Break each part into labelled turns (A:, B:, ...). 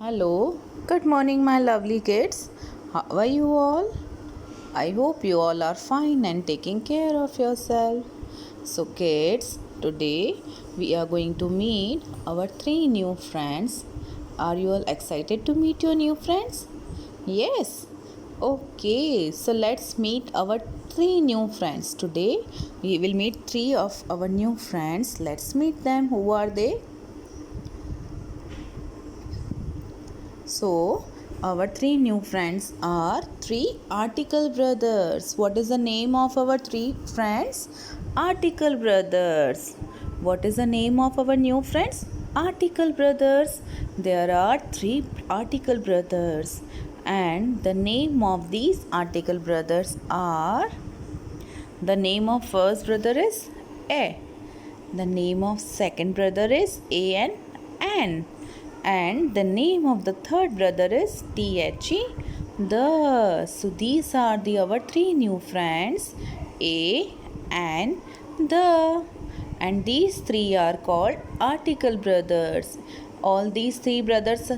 A: Hello, good morning, my lovely kids. How are you all? I hope you all are fine and taking care of yourself. So, kids, today we are going to meet our three new friends. Are you all excited to meet your new friends? Yes. Okay, so let's meet our three new friends. Today we will meet three of our new friends. Let's meet them. Who are they? So, our three new friends are three Article brothers. What is the name of our three friends? Article brothers. What is the name of our new friends? Article brothers. There are three Article brothers, and the name of these Article brothers are, the name of first brother is A. The name of second brother is A N. And the name of the third brother is THE. So these are our three new friends, A and the. And these three are called Article brothers. All these three brothers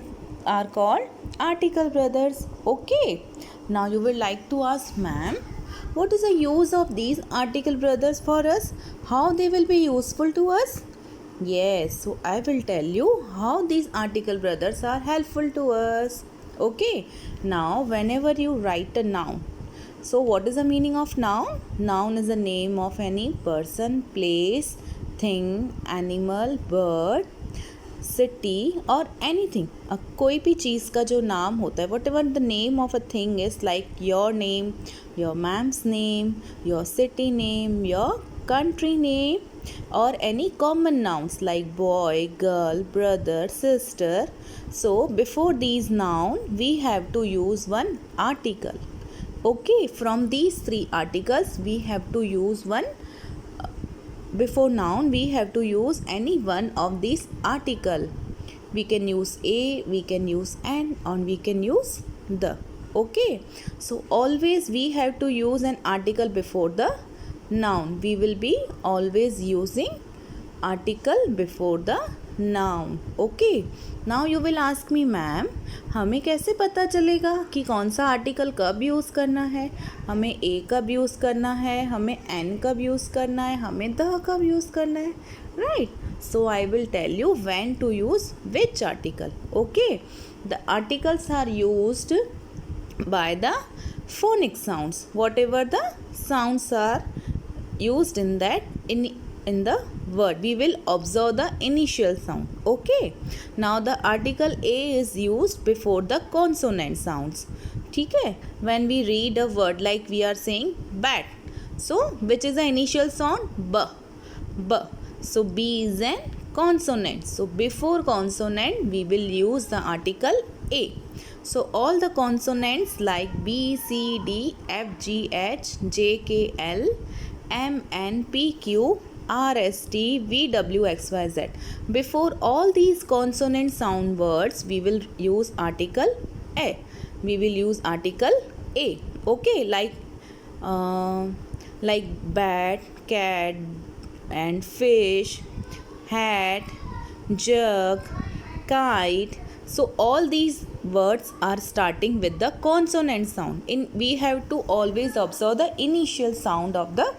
A: are called Article brothers. Okay. Now you will like to ask, ma'am, what is the use of these Article brothers for us? How they will be useful to us? Yes, so I will tell you how these Article brothers are helpful to us. Okay, now whenever you write a noun, so what is the meaning of noun? Noun is the name of any person, place, thing, animal, bird, city or anything. कोई भी चीज़ का जो नाम होता है, what ever the name of a thing is like your name, your ma'am's name, your city name, your country name, or any common nouns like boy, girl, brother, sister. So before these noun we have to use one article. Okay, from these three articles we have to use one. Before noun we have to use any one of these article. We can use a, we can use an, or we can use the. Okay, so always we have to use an article before the noun. We will be always using article before the noun. Okay, now you will ask me, ma'am, हमें कैसे पता चलेगा कि कौन सा article कब use करना है? हमें ए कब यूज़ करना है, हमें एन कब यूज़ करना है, हमें द कब यूज़ करना है, right? So I will tell you when to use which article. Okay, the articles are used by the phonic sounds. Whatever the sounds are used in that in the word, we will observe the initial sound. Okay, now the article a is used before the consonant sounds. ठीक है, when we read a word like we are saying bat, so which is the initial sound? B. So b is an consonant, so before consonant we will use the article a. So all the consonants like b, c, d, f, g, h, j, k, l, M, N, P, Q, R, S, T, V, W, X, Y, Z. Before all these consonant sound words, we will use article A. We will use article A. Okay, like bat, cat, and fish, hat, jug, kite. So all these words are starting with the consonant sound. We have to always observe the initial sound of the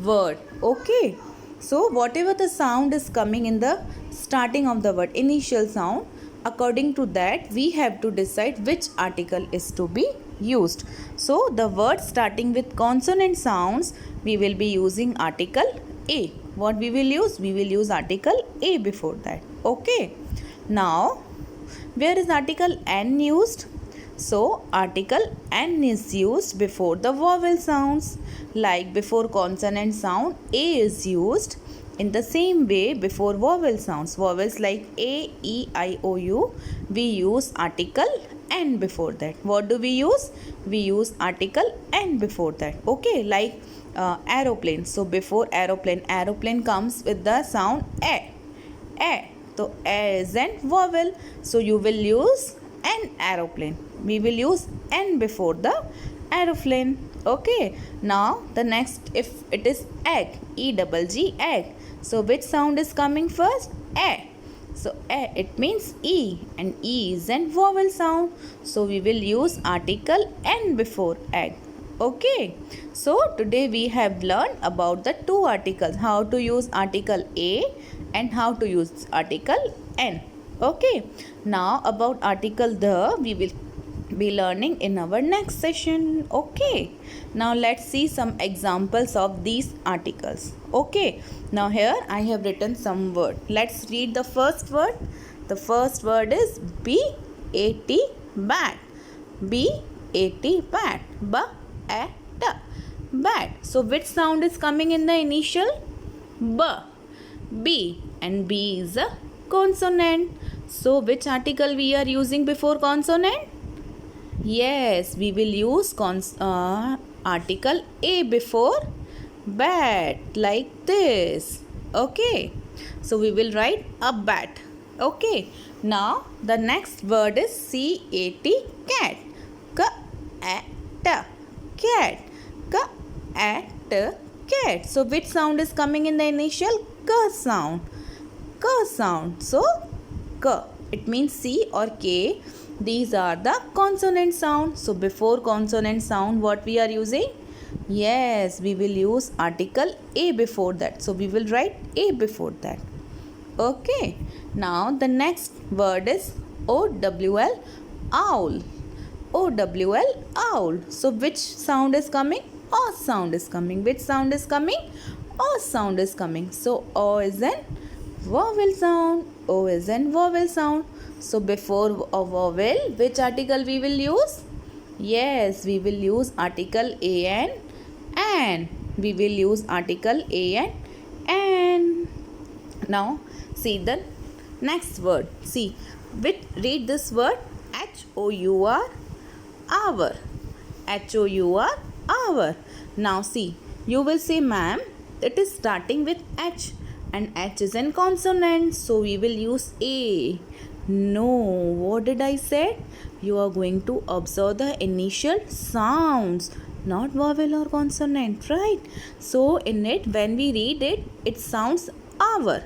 A: word. Okay, so whatever the sound is coming in the starting of the word, initial sound, according to that we have to decide which article is to be used. So the word starting with consonant sounds, we will be using article a. What we will use? We will use article a before that. Okay, now where is article n used? So article n is used before the vowel sounds. Like before consonant sound, a is used. In the same way before vowel sounds, vowels like a, e, I, o, u, we use article n before that. What do we use? We use article n before that. Okay, like aeroplane. So before aeroplane comes with the sound a. So a is an vowel, so you will use an aeroplane. We will use n before the aeroplane. Okay, now the next, if it is egg, E double G, egg, so which sound is coming first? A. So it means E, and E is an vowel sound. So we will use article N before egg. Okay. So today we have learned about the two articles, how to use article A and how to use article N. Okay. Now about article the we will be learning in our next session. Okay. Now let's see some examples of these articles. Okay. Now here I have written some word. Let's read the first word. The first word is B-A-T, bat. B-A-T, bat. B-A-T, bat. So which sound is coming in the initial? B. B, and B is a consonant. So which article we are using before consonant? Yes, we will use article A before bat, like this. Okay. So we will write a bat. Okay. Now the next word is C-A-T, cat. K-A-T, cat. K-A-T, cat. So which sound is coming in the initial? K sound. K sound. So K. It means C or K. These are the consonant sound. So before consonant sound, what we are using? Yes, we will use article A before that. So we will write A before that. Okay. Now the next word is O-W-L, owl. O-W-L, owl. So which sound is coming? O sound is coming. Which sound is coming? O sound is coming. So O is an vowel sound. O is an vowel sound. So before a vowel, which article we will use? Yes, we will use article an, and we will use article an. Now see the next word. See, read this word H-O-U-R, hour. H-O-U-R, hour. Now see, you will say, ma'am, it is starting with H, and H is an consonant, so we will use A. No, what did I say? You are going to observe the initial sounds, not vowel or consonant, right? So in it, when we read it, it sounds hour.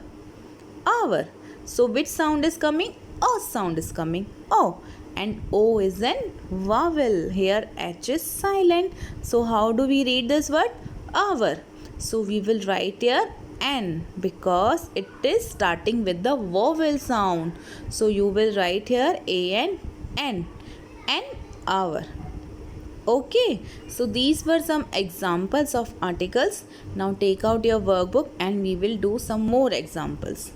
A: Hour. So which sound is coming? O sound is coming. O. And O is an vowel. Here H is silent. So how do we read this word? Hour. So we will write here N, because it is starting with the vowel sound. So you will write here A-N, N, an hour. Okay, so these were some examples of articles. Now take out your workbook and we will do some more examples.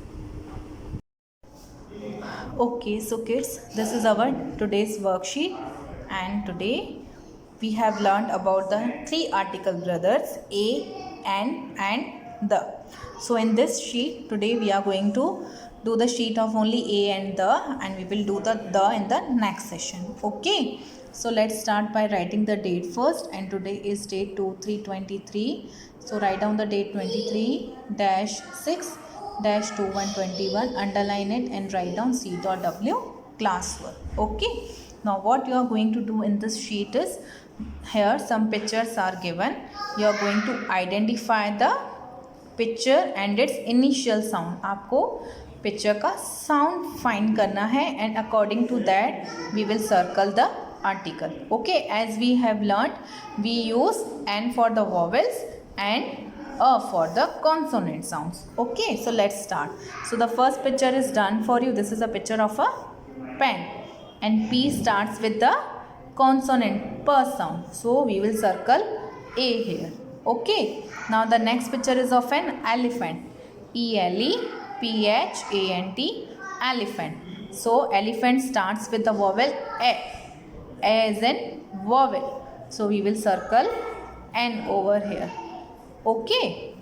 A: Okay, so kids, this is our today's worksheet, and today we have learned about the three article brothers, A, N, and the. So in this sheet today we are going to do the sheet of only A and the, and we will do the in the next session. Okay, so let's start by writing the date first, and today is date 2/3/23. So write down the date 23-6-2121, underline it and write down C.W classwork. Okay, now what you are going to do in this sheet is, here some pictures are given. You are going to identify the picture and its initial sound. आपको picture का sound find करना है, and according to that we will circle the article. Okay, as we have learned, we use N for the vowels and A for the consonant sounds. Okay, so let's start. So the first picture is done for you. This is a picture of a pen, and P starts with the consonant P sound. So we will circle A here. Okay, now the next picture is of an elephant. E-L-E-P-H-A-N-T, elephant. So elephant starts with the vowel A. A is in vowel. So we will circle N over here. Okay.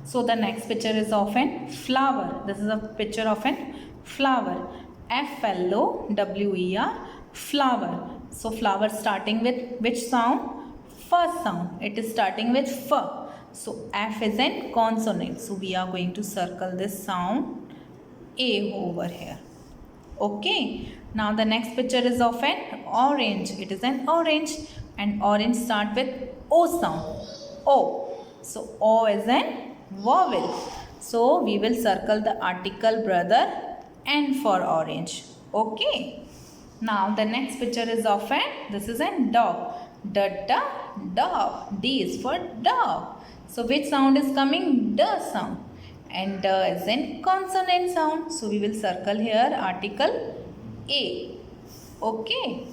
A: So the next picture is of an flower. This is a picture of an flower. F-L-O-W-E-R, flower. So flower starting with which sound? First sound. It is starting with F. So F is an consonant. So we are going to circle this sound A over here. Okay. Now the next picture is of an orange. It is an orange, and orange start with O sound. O. So O is an vowel. So we will circle the article brother. N for orange. Okay. Now the next picture is of an, this is a dog. Dog. D is for dog. So which sound is coming? D sound. And D is in consonant sound. So we will circle here article A. Okay.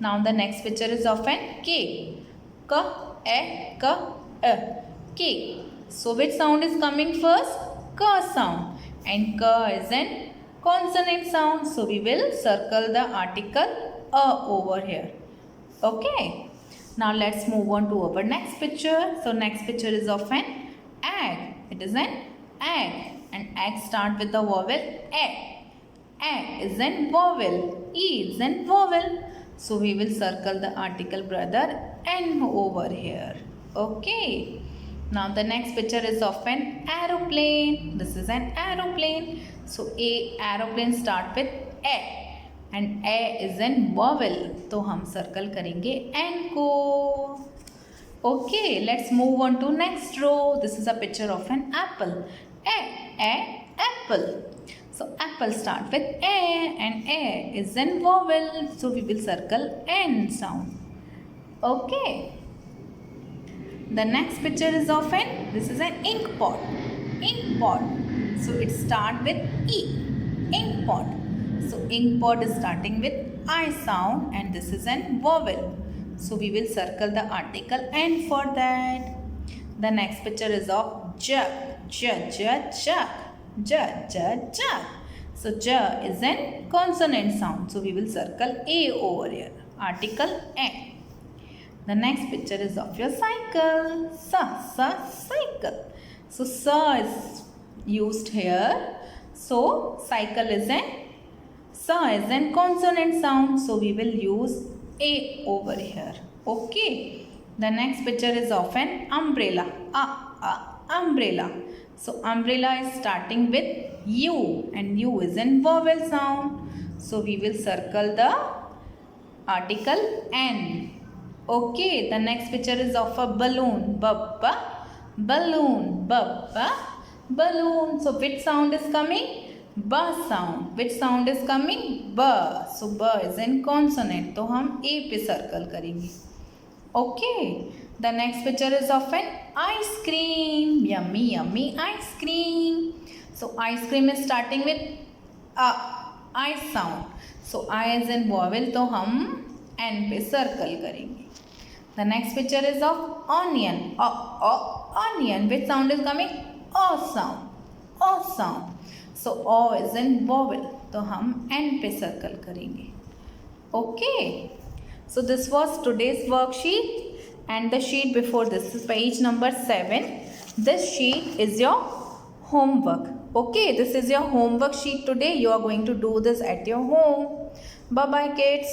A: Now the next picture is of an K. K. K. So which sound is coming first? K sound. And K is an consonant sound. So we will circle the article A over here. Okay. Now let's move on to our next picture. So next picture is of an egg. It is an egg. And egg start with the vowel A. Egg is an vowel. E is an vowel. So we will circle the article brother N over here. Okay. Now the next picture is of an aeroplane. This is an aeroplane. So aeroplane start with A. And A is an vowel. तो हम circle करेंगे N को. Okay, let's move on to next row. This is a picture of an apple. Apple. So apple start with A and A is an vowel. So we will circle N sound. Okay. The next picture is of an, this is an ink pot. So it start with E. Ink pot. So ink pot is starting with I sound and this is an vowel. So we will circle the article N for that. The next picture is of jug. So J is an consonant sound. So we will circle A over here. Article N. The next picture is of your cycle. Cycle. So sa is used here. So cycle is an, sa is an consonant sound. So we will use A over here. Okay. The next picture is of an umbrella. Umbrella. So umbrella is starting with U and U is an vowel sound. So we will circle the article N. Okay, the next picture is of a balloon. Balloon. So which sound is coming? B sound. Which sound is coming? B. So B is in consonant. तो हम A पे circle करेंगे. Okay. The next picture is of an ice cream. Yummy ice cream. So ice cream is starting with I sound. So I is in vowel. तो हम N पे circle करेंगे. The next picture is of onion. Onion. Which sound is coming? O sound. So O is in vowel. तो हम N पे circle करेंगे. Okay. So this was today's worksheet. And the sheet before this is page number 7. This sheet is your homework. Okay. This is your homework sheet today. You are going to do this at your home. Bye bye kids.